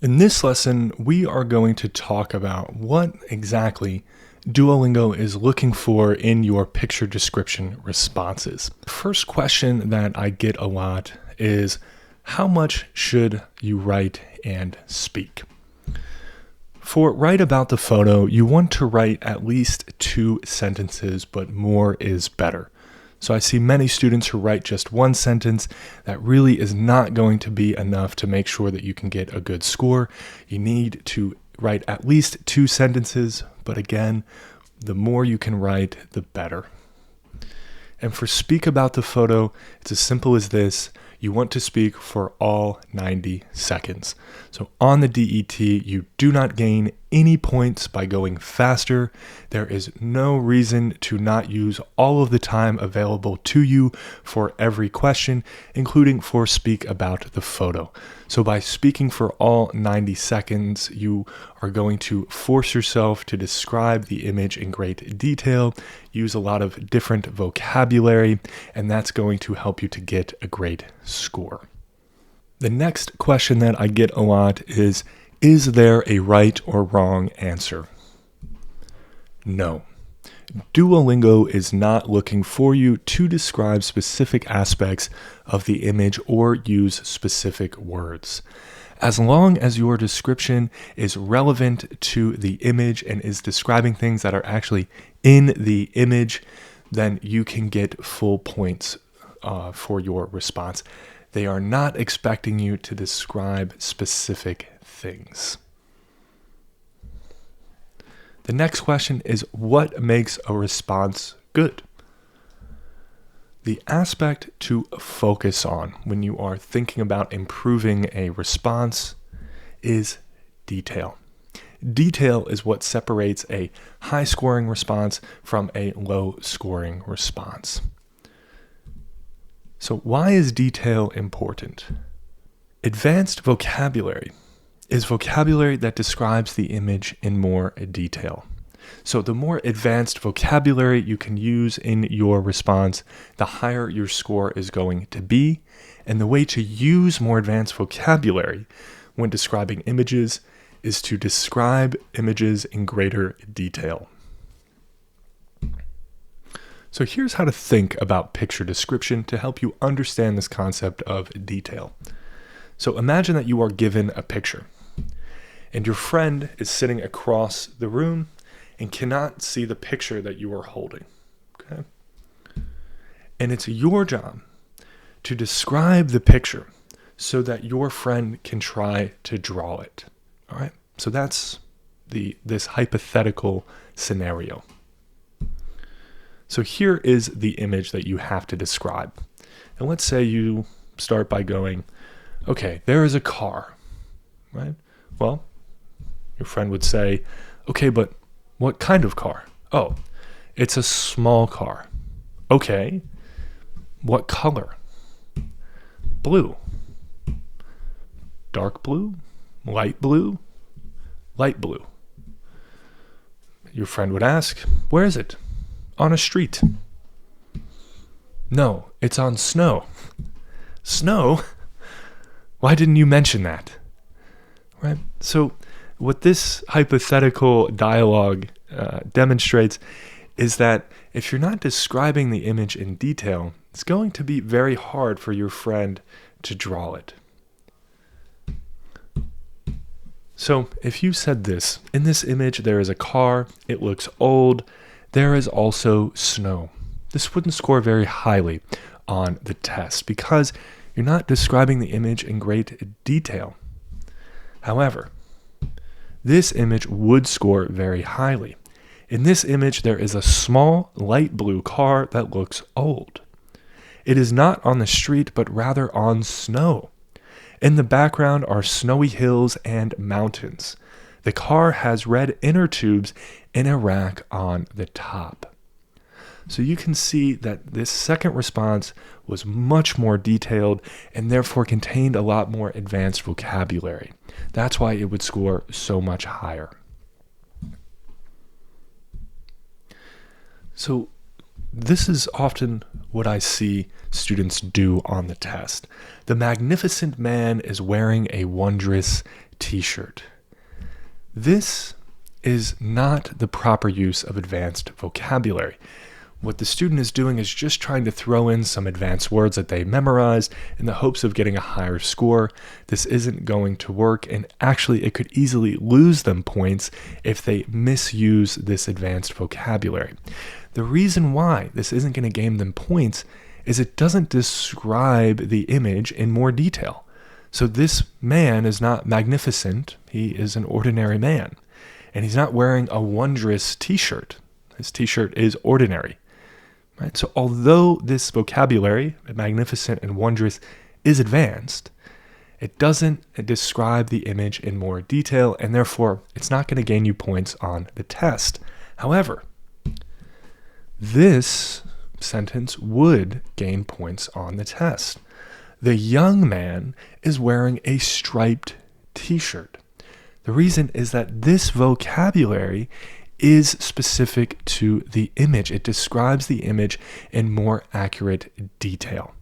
In this lesson, we are going to talk about what exactly Duolingo is looking for in your picture description responses. First question that I get a lot is, how much should you write and speak? For write about the photo, you want to write at least 2 sentences, but more is better. So I see many students who write just 1 sentence. That really is not going to be enough to make sure that you can get a good score. You need to write at least 2 sentences, but again, the more you can write, the better. And for speak about the photo, it's as simple as this. You want to speak for all 90 seconds. So on the DET, you do not gain any points by going faster. There is no reason to not use all of the time available to you for every question, including for speak about the photo. So by speaking for all 90 seconds, you are going to force yourself to describe the image in great detail, use a lot of different vocabulary, and that's going to help you to get a great score. The next question that I get a lot is there a right or wrong answer? No. Duolingo is not looking for you to describe specific aspects of the image or use specific words. As long as your description is relevant to the image and is describing things that are actually in the image, then you can get full points for your response. They are not expecting you to describe specific things. The next question is, what makes a response good? The aspect to focus on when you are thinking about improving a response is detail. Detail is what separates a high-scoring response from a low-scoring response. So why is detail important? Advanced vocabulary is vocabulary that describes the image in more detail. So the more advanced vocabulary you can use in your response, the higher your score is going to be. And the way to use more advanced vocabulary when describing images is to describe images in greater detail. So here's how to think about picture description to help you understand this concept of detail. So imagine that you are given a picture, and your friend is sitting across the room and cannot see the picture that you are holding. Okay? And it's your job to describe the picture so that your friend can try to draw it. All right? So that's this hypothetical scenario. So here is the image that you have to describe. And let's say you start by going, okay, there is a car, right? Well, your friend would say, okay, but what kind of car? Oh, it's a small car. Okay, what color? Blue. Dark blue? Light blue? Light blue. Your friend would ask, where is it? On a street. No, it's on snow. Snow? Why didn't you mention that? Right? So what this hypothetical dialogue demonstrates is that if you're not describing the image in detail, it's going to be very hard for your friend to draw it. So if you said this, in this image there is a car, it looks old, there is also snow. This wouldn't score very highly on the test because you're not describing the image in great detail. However, this image would score very highly. In this image, there is a small light blue car that looks old. It is not on the street, but rather on snow. In the background are snowy hills and mountains. The car has red inner tubes in a rack on the top. So you can see that this second response was much more detailed and therefore contained a lot more advanced vocabulary. That's why it would score so much higher. So this is often what I see students do on the test. The magnificent man is wearing a wondrous t-shirt. This is not the proper use of advanced vocabulary. What the student is doing is just trying to throw in some advanced words that they memorized in the hopes of getting a higher score. This isn't going to work, and actually it could easily lose them points if they misuse this advanced vocabulary. The reason why this isn't going to gain them points is it doesn't describe the image in more detail. So this man is not magnificent, he is an ordinary man. And he's not wearing a wondrous t-shirt. His t-shirt is ordinary. Right? So although this vocabulary, magnificent and wondrous, is advanced, it doesn't describe the image in more detail, and therefore it's not going to gain you points on the test. However, this sentence would gain points on the test. The young man is wearing a striped t-shirt. The reason is that this vocabulary is specific to the image. It describes the image in more accurate detail.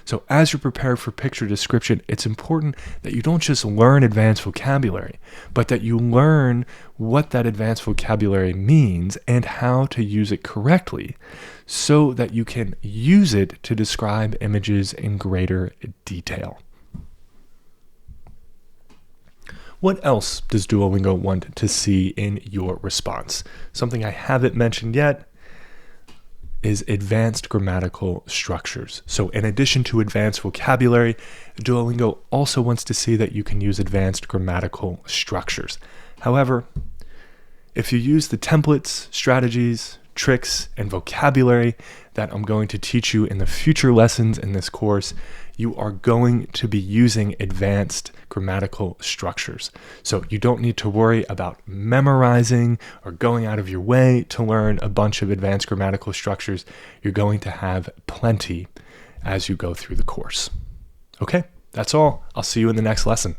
So as you're prepared for picture description, it's important that you don't just learn advanced vocabulary, but that you learn what that advanced vocabulary means and how to use it correctly so that you can use it to describe images in greater detail. What else does Duolingo want to see in your response? Something I haven't mentioned yet is advanced grammatical structures. So in addition to advanced vocabulary, Duolingo also wants to see that you can use advanced grammatical structures. However, if you use the templates, strategies, tricks, and vocabulary that I'm going to teach you in the future lessons in this course, you are going to be using advanced grammatical structures. So you don't need to worry about memorizing or going out of your way to learn a bunch of advanced grammatical structures. You're going to have plenty as you go through the course. Okay, that's all. I'll see you in the next lesson.